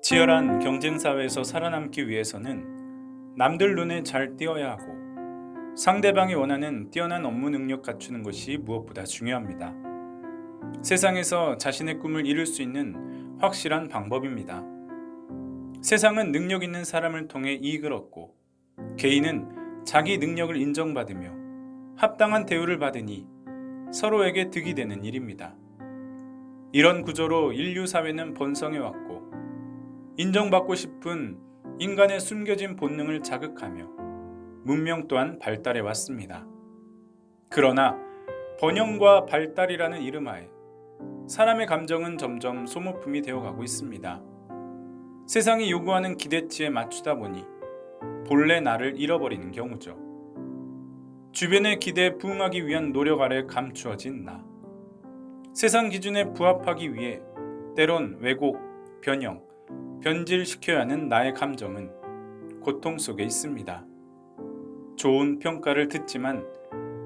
치열한 경쟁 사회에서 살아남기 위해서는 남들 눈에 잘 띄어야 하고 상대방이 원하는 뛰어난 업무 능력 갖추는 것이 무엇보다 중요합니다. 세상에서 자신의 꿈을 이룰 수 있는 확실한 방법입니다. 세상은 능력 있는 사람을 통해 이익을 얻고 개인은 자기 능력을 인정받으며 합당한 대우를 받으니 서로에게 득이 되는 일입니다. 이런 구조로 인류 사회는 번성해 왔고 인정받고 싶은 인간의 숨겨진 본능을 자극하며 문명 또한 발달해 왔습니다. 그러나 번영과 발달이라는 이름하에 사람의 감정은 점점 소모품이 되어가고 있습니다. 세상이 요구하는 기대치에 맞추다 보니 본래 나를 잃어버리는 경우죠. 주변의 기대에 부응하기 위한 노력 아래 감추어진 나. 세상 기준에 부합하기 위해 때론 왜곡, 변형, 변질시켜야 하는 나의 감정은 고통 속에 있습니다. 좋은 평가를 듣지만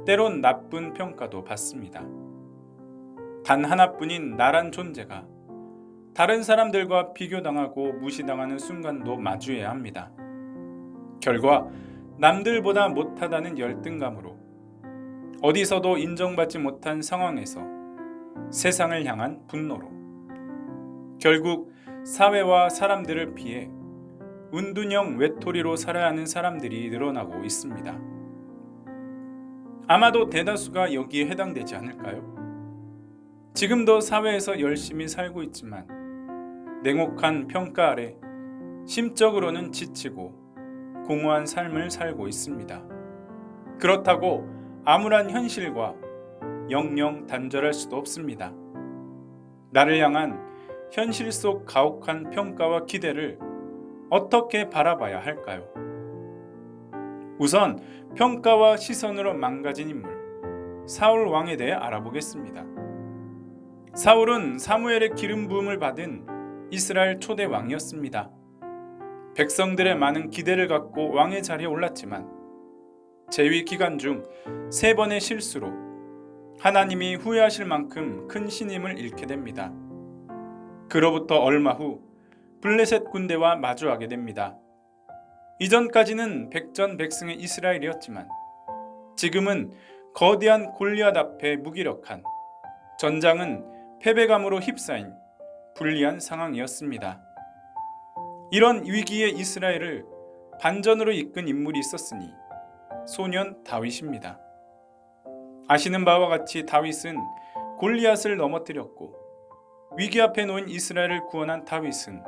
때론 나쁜 평가도 받습니다. 단 하나뿐인 나란 존재가 다른 사람들과 비교당하고 무시당하는 순간도 마주해야 합니다. 결과 남들보다 못하다는 열등감으로 어디서도 인정받지 못한 상황에서 세상을 향한 분노로 결국 사회와 사람들을 피해 은둔형 외톨이로 살아야 하는 사람들이 늘어나고 있습니다. 아마도 대다수가 여기에 해당되지 않을까요? 지금도 사회에서 열심히 살고 있지만 냉혹한 평가 아래 심적으로는 지치고 공허한 삶을 살고 있습니다. 그렇다고 암울한 현실과 영영 단절할 수도 없습니다. 나를 향한 현실 속 가혹한 평가와 기대를 어떻게 바라봐야 할까요? 우선 평가와 시선으로 망가진 인물 사울 왕에 대해 알아보겠습니다. 사울은 사무엘의 기름 부음을 받은 이스라엘 초대 왕이었습니다. 백성들의 많은 기대를 갖고 왕의 자리에 올랐지만 재위 기간 중 3번의 실수로 하나님이 후회하실 만큼 큰 신임을 잃게 됩니다. 그로부터 얼마 후 블레셋 군대와 마주하게 됩니다. 이전까지는 백전백승의 이스라엘이었지만 지금은 거대한 골리앗 앞에 무기력한, 전장은 패배감으로 휩싸인 불리한 상황이었습니다. 이런 위기의 이스라엘을 반전으로 이끈 인물이 있었으니 소년 다윗입니다. 아시는 바와 같이 다윗은 골리앗을 넘어뜨렸고 위기 앞에 놓인 이스라엘을 구원한 다윗은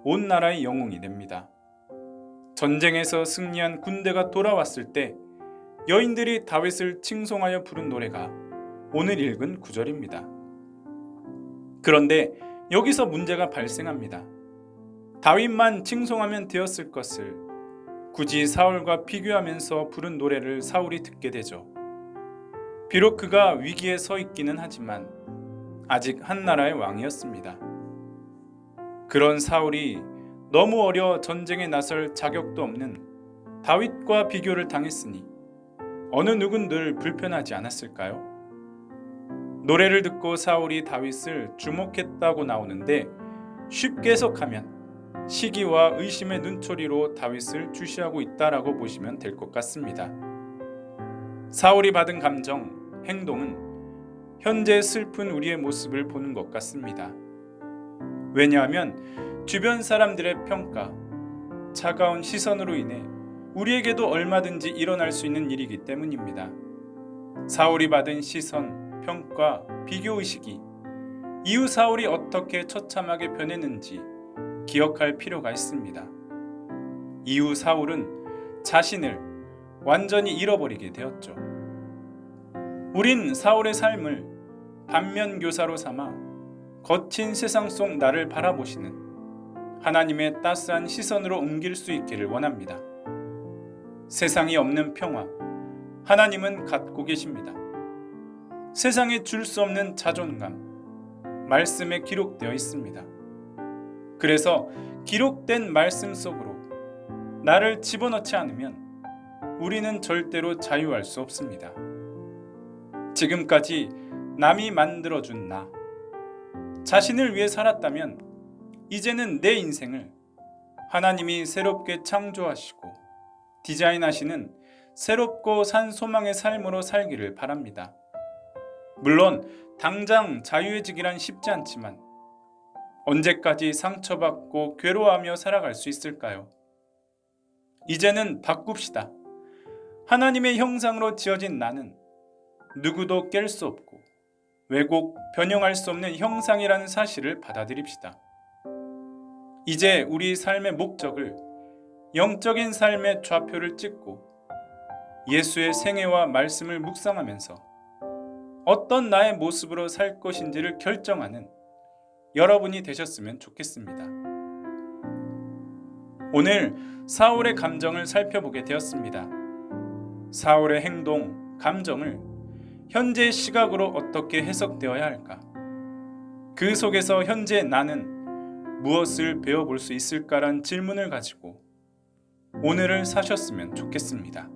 온 나라의 영웅이 됩니다. 전쟁에서 승리한 군대가 돌아왔을 때 여인들이 다윗을 칭송하여 부른 노래가 오늘 읽은 구절입니다. 그런데 여기서 문제가 발생합니다. 다윗만 칭송하면 되었을 것을 굳이 사울과 비교하면서 부른 노래를 사울이 듣게 되죠. 비록 그가 위기에 서 있기는 하지만 아직 한 나라의 왕이었습니다. 그런 사울이 너무 어려 전쟁에 나설 자격도 없는 다윗과 비교를 당했으니 어느 누군들 불편하지 않았을까요? 노래를 듣고 사울이 다윗을 주목했다고 나오는데 쉽게 해석하면 시기와 의심의 눈초리로 다윗을 주시하고 있다라고 보시면 될 것 같습니다. 사울이 받은 감정, 행동은 현재 슬픈 우리의 모습을 보는 것 같습니다. 왜냐하면 주변 사람들의 평가, 차가운 시선으로 인해 우리에게도 얼마든지 일어날 수 있는 일이기 때문입니다. 사울이 받은 시선, 평가, 비교의식이 이후 사울이 어떻게 처참하게 변했는지 기억할 필요가 있습니다. 이후 사울은 자신을 완전히 잃어버리게 되었죠. 우린 사울의 삶을 반면교사로 삼아 거친 세상 속 나를 바라보시는 하나님의 따스한 시선으로 옮길 수 있기를 원합니다. 세상이 없는 평화, 하나님은 갖고 계십니다. 세상에 줄 수 없는 자존감, 말씀에 기록되어 있습니다. 그래서 기록된 말씀 속으로 나를 집어넣지 않으면 우리는 절대로 자유할 수 없습니다. 지금까지 남이 만들어준 나, 자신을 위해 살았다면 이제는 내 인생을 하나님이 새롭게 창조하시고 디자인하시는 새롭고 산 소망의 삶으로 살기를 바랍니다. 물론 당장 자유해지기란 쉽지 않지만 언제까지 상처받고 괴로워하며 살아갈 수 있을까요? 이제는 바꿉시다. 하나님의 형상으로 지어진 나는 누구도 깰 수 없고 왜곡, 변형할 수 없는 형상이라는 사실을 받아들입시다. 이제 우리 삶의 목적을 영적인 삶의 좌표를 찍고 예수의 생애와 말씀을 묵상하면서 어떤 나의 모습으로 살 것인지를 결정하는 여러분이 되셨으면 좋겠습니다. 오늘 사울의 감정을 살펴보게 되었습니다. 사울의 행동, 감정을 현재의 시각으로 어떻게 해석되어야 할까? 그 속에서 현재 나는 무엇을 배워볼 수 있을까란 질문을 가지고 오늘을 사셨으면 좋겠습니다.